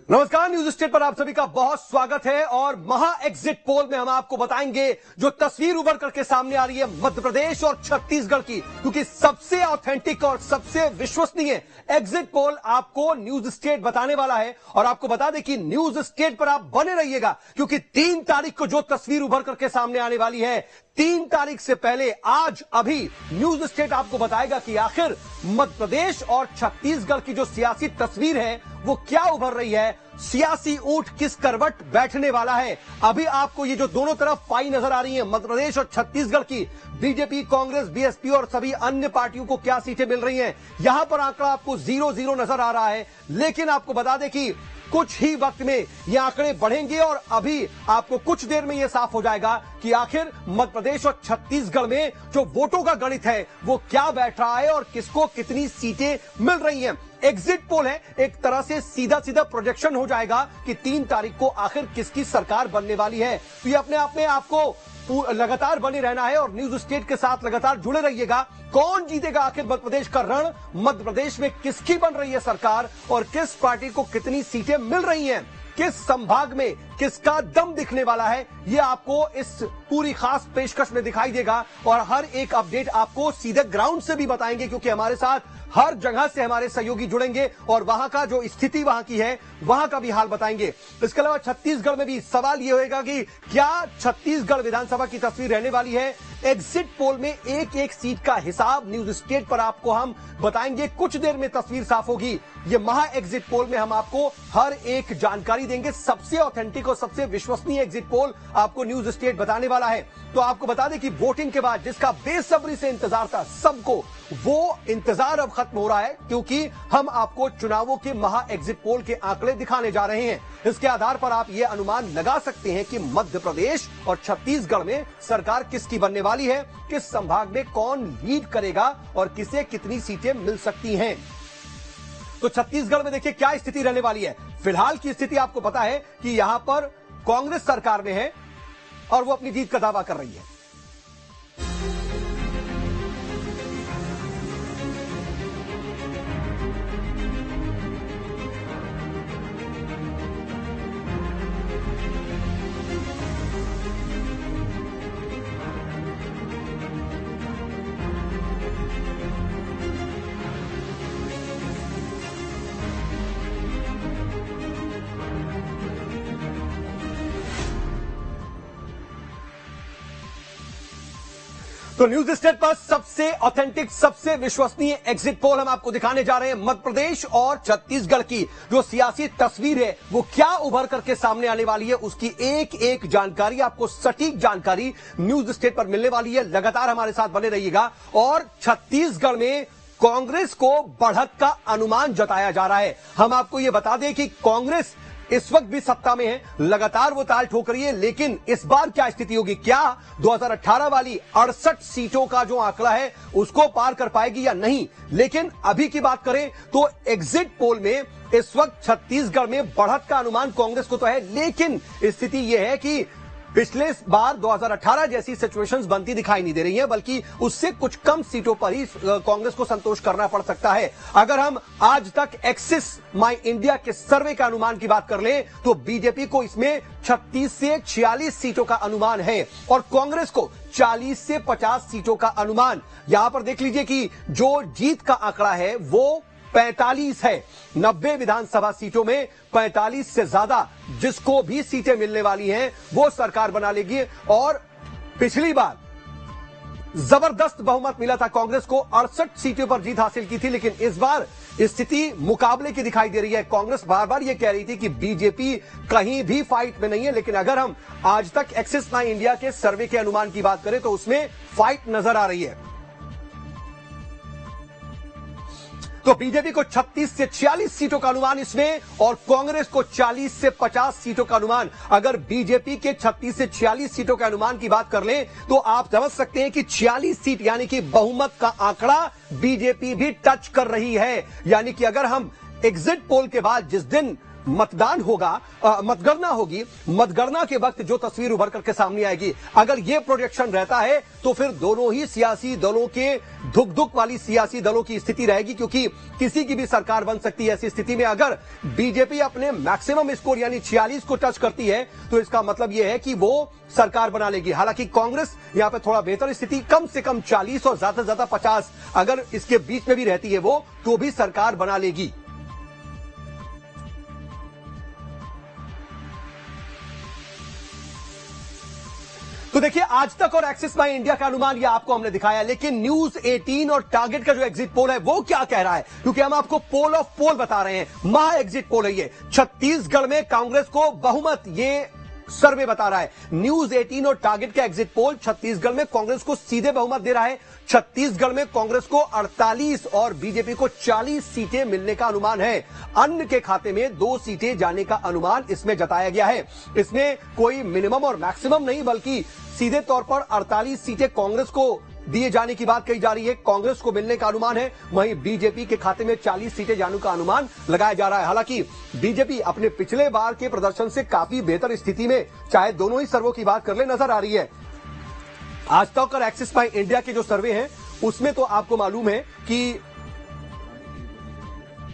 नमस्कार, news state पर आप सभी का बहुत स्वागत है। और महा एग्जिट पोल में हम आपको बताएंगे जो तस्वीर उभर करके सामने आ रही है मध्य प्रदेश और छत्तीसगढ़ की, क्योंकि सबसे ऑथेंटिक और सबसे विश्वसनीय एग्जिट पोल आपको न्यूज स्टेट बताने वाला है। और आपको बता दें कि न्यूज स्टेट पर आप बने रहिएगा, क्योंकि 3 तारीख को जो तस्वीर उभर करके सामने आने वाली है, 3 तारीख से पहले आज अभी न्यूज स्टेट आपको बताएगा कि आखिर मध्य प्रदेश और छत्तीसगढ़ की जो सियासी तस्वीर है वो क्या उभर रही है, सियासी ऊंट किस करवट बैठने वाला है। अभी आपको ये जो दोनों तरफ पाई नजर आ रही है मध्य प्रदेश और छत्तीसगढ़ की, बीजेपी, कांग्रेस, बीएसपी और सभी अन्य पार्टियों को क्या सीटें मिल रही हैं, यहां पर आंकड़ा आपको 0-0 नजर आ रहा है। लेकिन आपको बता दें कि कुछ ही वक्त में ये आंकड़े बढ़ेंगे और अभी आपको कुछ देर में यह साफ हो जाएगा कि आखिर मध्य प्रदेश और छत्तीसगढ़ में जो वोटों का गणित है वो क्या बैठ रहा है और किसको कितनी सीटें मिल रही हैं। एग्जिट पोल है, एक तरह से सीधा सीधा प्रोजेक्शन हो जाएगा कि 3 तारीख को आखिर किसकी सरकार बनने वाली है। तो ये अपने आप में आपको लगातार बने रहना है और न्यूज स्टेट के साथ लगातार जुड़े रहिएगा। कौन जीतेगा आखिर मध्य प्रदेश का रण, मध्य प्रदेश में किसकी बन रही है सरकार और किस पार्टी को कितनी सीटें मिल रही हैं, किस संभाग में किसका दम दिखने वाला है, ये आपको इस पूरी खास पेशकश में दिखाई देगा। और हर एक अपडेट आपको सीधे ग्राउंड से भी बताएंगे, क्योंकि हमारे साथ हर जगह से हमारे सहयोगी जुड़ेंगे और वहां का जो स्थिति वहां की है वहां का भी हाल बताएंगे। इसके अलावा छत्तीसगढ़ में भी सवाल यह होगा कि क्या छत्तीसगढ़ विधानसभा की तस्वीर रहने वाली है। एग्जिट पोल में एक एक सीट का हिसाब न्यूज स्टेट पर आपको हम बताएंगे। कुछ देर में तस्वीर साफ होगी। ये महा एग्जिट पोल में हम आपको हर एक जानकारी देंगे। सबसे ऑथेंटिक और सबसे विश्वसनीय एग्जिट पोल आपको न्यूज स्टेट बताने वाला है। तो आपको बता दें कि वोटिंग के बाद जिसका बेसब्री से इंतजार था सबको, वो इंतजार अब खत्म हो रहा है, क्योंकि हम आपको चुनावों के महा एग्जिट पोल के आंकड़े दिखाने जा रहे हैं। इसके आधार पर आप यह अनुमान लगा सकते हैं कि मध्य प्रदेश और छत्तीसगढ़ में सरकार किसकी बनने वाली है, किस संभाग में कौन लीड करेगा और किसे कितनी सीटें मिल सकती हैं। तो छत्तीसगढ़ में देखिए क्या स्थिति रहने वाली है। फिलहाल की स्थिति आपको पता है कि यहां पर कांग्रेस सरकार में है और वो अपनी जीत का दावा कर रही है। तो न्यूज स्टेट पर सबसे ऑथेंटिक, सबसे विश्वसनीय एग्जिट पोल हम आपको दिखाने जा रहे हैं। मध्य प्रदेश और छत्तीसगढ़ की जो सियासी तस्वीर है वो क्या उभर करके सामने आने वाली है, उसकी एक एक जानकारी आपको, सटीक जानकारी न्यूज स्टेट पर मिलने वाली है। लगातार हमारे साथ बने रहिएगा। और छत्तीसगढ़ में कांग्रेस को बढ़त का अनुमान जताया जा रहा है। हम आपको यह बता दें कि कांग्रेस इस वक्त भी सत्ता में है, लगातार वो ताल ठोक रही है। लेकिन इस बार क्या स्थिति होगी, क्या 2018 वाली 68 सीटों का जो आंकड़ा है उसको पार कर पाएगी या नहीं। लेकिन अभी की बात करें तो एग्जिट पोल में इस वक्त छत्तीसगढ़ में बढ़त का अनुमान कांग्रेस को तो है, लेकिन स्थिति यह है कि पिछले बार 2018 जैसी सिचुएशंस बनती दिखाई नहीं दे रही हैं, बल्कि उससे कुछ कम सीटों पर ही कांग्रेस को संतोष करना पड़ सकता है। अगर हम आज तक एक्सिस माई इंडिया के सर्वे का अनुमान की बात कर लें तो बीजेपी को इसमें 36 से 46 सीटों का अनुमान है और कांग्रेस को 40 से 50 सीटों का अनुमान। यहां पर देख लीजिए कि जो जीत का आंकड़ा है वो 45 है। 90 विधानसभा सीटों में 45 से ज्यादा जिसको भी सीटें मिलने वाली हैं वो सरकार बना लेगी। और पिछली बार जबरदस्त बहुमत मिला था कांग्रेस को, 68 सीटों पर जीत हासिल की थी। लेकिन इस बार स्थिति मुकाबले की दिखाई दे रही है। कांग्रेस बार बार यह कह रही थी कि बीजेपी कहीं भी फाइट में नहीं है, लेकिन अगर हम आज तक एक्सिस माई इंडिया के सर्वे के अनुमान की बात करें तो उसमें फाइट नजर आ रही है। तो बीजेपी को 36 से 46 सीटों का अनुमान इसमें और कांग्रेस को 40 से 50 सीटों का अनुमान। अगर बीजेपी के 36 से 46 सीटों के अनुमान की बात कर लें तो आप समझ सकते हैं कि 46 सीट यानी कि बहुमत का आंकड़ा बीजेपी भी टच कर रही है। यानी कि अगर हम एग्जिट पोल के बाद जिस दिन मतदान होगा, मतगणना होगी, मतगणना के वक्त जो तस्वीर उभर करके सामने आएगी, अगर यह प्रोजेक्शन रहता है तो फिर दोनों ही सियासी दलों के धुक वाली सियासी दलों की स्थिति रहेगी, क्योंकि किसी की भी सरकार बन सकती है। ऐसी स्थिति में अगर बीजेपी अपने मैक्सिमम स्कोर यानी 46 को टच करती है तो इसका मतलब यह है कि वो सरकार बना लेगी। हालांकि कांग्रेस यहां पे थोड़ा बेहतर स्थिति, कम से कम 40 और ज्यादा से ज्यादा 50 अगर इसके बीच में भी रहती है वो, तो भी सरकार बना लेगी। तो देखिए, आज तक और एक्सिस बाय इंडिया का अनुमान यह आपको हमने दिखाया, लेकिन न्यूज 18 और टारगेट का जो एग्जिट पोल है वो क्या कह रहा है, क्योंकि हम आपको पोल ऑफ पोल बता रहे हैं। महा एग्जिट पोल है ये। छत्तीसगढ़ में कांग्रेस को बहुमत, ये सर्वे बता रहा है। न्यूज 18 और टारगेट का एग्जिट पोल छत्तीसगढ़ में कांग्रेस को सीधे बहुमत दे रहा है। छत्तीसगढ़ में कांग्रेस को 48 और बीजेपी को 40 सीटें मिलने का अनुमान है। अन्य के खाते में 2 सीटें जाने का अनुमान इसमें जताया गया है। इसमें कोई मिनिमम और मैक्सिमम नहीं, बल्कि सीधे तौर पर 48 सीटें कांग्रेस को दिए जाने की बात कही जा रही है, कांग्रेस को मिलने का अनुमान है। वहीं बीजेपी के खाते में 40 सीटें जाने का अनुमान लगाया जा रहा है। हालांकि बीजेपी अपने पिछले बार के प्रदर्शन से काफी बेहतर स्थिति में, चाहे दोनों ही सर्वों की बात कर ले, नजर आ रही है। आज तक और एक्सिस बाय इंडिया के जो सर्वे हैं उसमें तो आपको मालूम है कि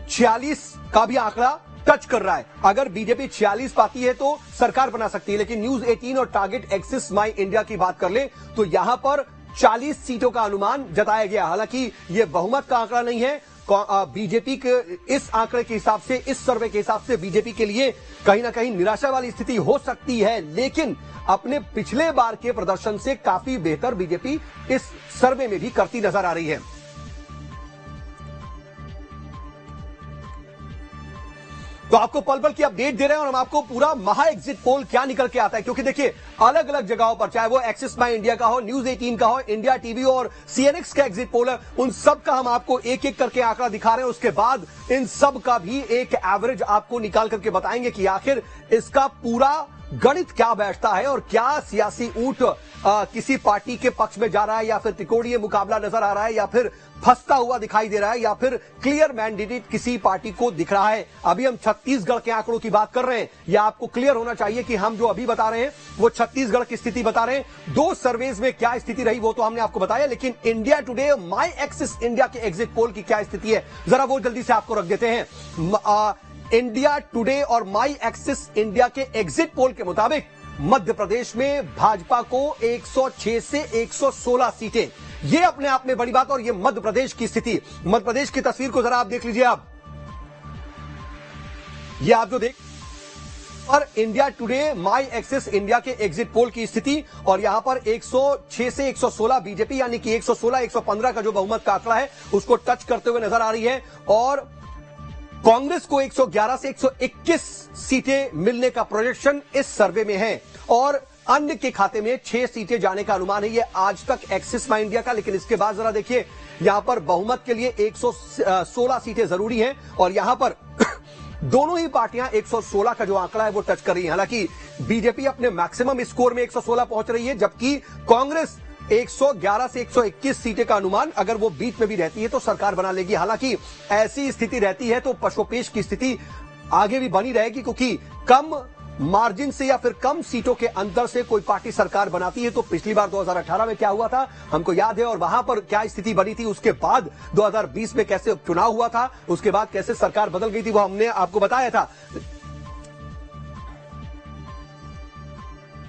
46 का भी आंकड़ा टच कर रहा है। अगर बीजेपी 46 पाती है तो सरकार बना सकती है, लेकिन न्यूज 18 और टारगेट एक्सिस बाय इंडिया की बात कर ले तो यहां पर 40 सीटों का अनुमान जताया गया। हालांकि यह बहुमत का आंकड़ा नहीं है। बीजेपी के इस आंकड़े के हिसाब से, इस सर्वे के हिसाब से बीजेपी के लिए कहीं ना कहीं निराशा वाली स्थिति हो सकती है, लेकिन अपने पिछले बार के प्रदर्शन से काफी बेहतर बीजेपी इस सर्वे में भी करती नजर आ रही है। तो आपको पल पल की अपडेट दे रहे हैं और हम आपको पूरा महा एग्जिट पोल क्या निकल के आता है, क्योंकि देखिए अलग अलग जगहों पर, चाहे वो एक्सिस बाय इंडिया का हो, न्यूज 18 का हो, इंडिया टीवी और सीएनएक्स का एग्जिट पोल है, उन सब का हम आपको एक एक करके आंकड़ा दिखा रहे हैं। उसके बाद इन सब का भी एक एवरेज आपको निकाल करके बताएंगे कि आखिर इसका पूरा गणित क्या बैठता है और क्या सियासी ऊंट किसी पार्टी के पक्ष में जा रहा है, या फिर त्रिकोणीय मुकाबला नजर आ रहा है, या फिर फंसता हुआ दिखाई दे रहा है, या फिर क्लियर मैंडेट किसी पार्टी को दिख रहा है। अभी हम छत्तीसगढ़ के आंकड़ों की बात कर रहे हैं। यह आपको क्लियर होना चाहिए कि हम जो अभी बता रहे हैं वो छत्तीसगढ़ की स्थिति बता रहे हैं। 2 सर्वेज में क्या स्थिति रही वो तो हमने आपको बताया, लेकिन इंडिया टुडे, माई एक्सिस इंडिया के एग्जिट पोल की क्या स्थिति है, जरा वो जल्दी से आपको रख देते हैं। इंडिया टुडे और माई एक्सिस इंडिया के एग्जिट पोल के मुताबिक मध्य प्रदेश में भाजपा को 106 से 116 सीटें, ये अपने आप में बड़ी बात। और ये मध्य प्रदेश की स्थिति, मध्य प्रदेश की तस्वीर को जरा आप देख लीजिए। ये आप जो देख और इंडिया टुडे माई एक्सिस इंडिया के एग्जिट पोल की स्थिति, और यहां पर 106 से 116 बीजेपी यानी कि 116 115 का जो बहुमत का आंकड़ा है उसको टच करते हुए नजर आ रही है, और कांग्रेस को 111 से 121 सीटें मिलने का प्रोजेक्शन इस सर्वे में है, और अन्य के खाते में 6 सीटें जाने का अनुमान है। ये आज तक एक्सिस बाय इंडिया का, लेकिन इसके बाद जरा देखिए यहां पर बहुमत के लिए 116 सीटें जरूरी हैं, और यहां पर दोनों ही पार्टियां 116 का जो आंकड़ा है वो टच कर रही है। हालांकि बीजेपी अपने मैक्सिमम स्कोर में 116 पहुंच रही है, जबकि कांग्रेस 111 से 121 सीटें का अनुमान, अगर वो बीच में भी रहती है तो सरकार बना लेगी। हालांकि ऐसी स्थिति रहती है तो पशुपेश की स्थिति आगे भी बनी रहेगी, क्योंकि कम मार्जिन से या फिर कम सीटों के अंतर से कोई पार्टी सरकार बनाती है तो पिछली बार 2018 में क्या हुआ था हमको याद है, और वहां पर क्या स्थिति बनी थी। उसके बाद 2020 में कैसे चुनाव हुआ था, उसके बाद कैसे सरकार बदल गई थी, वो हमने आपको बताया था।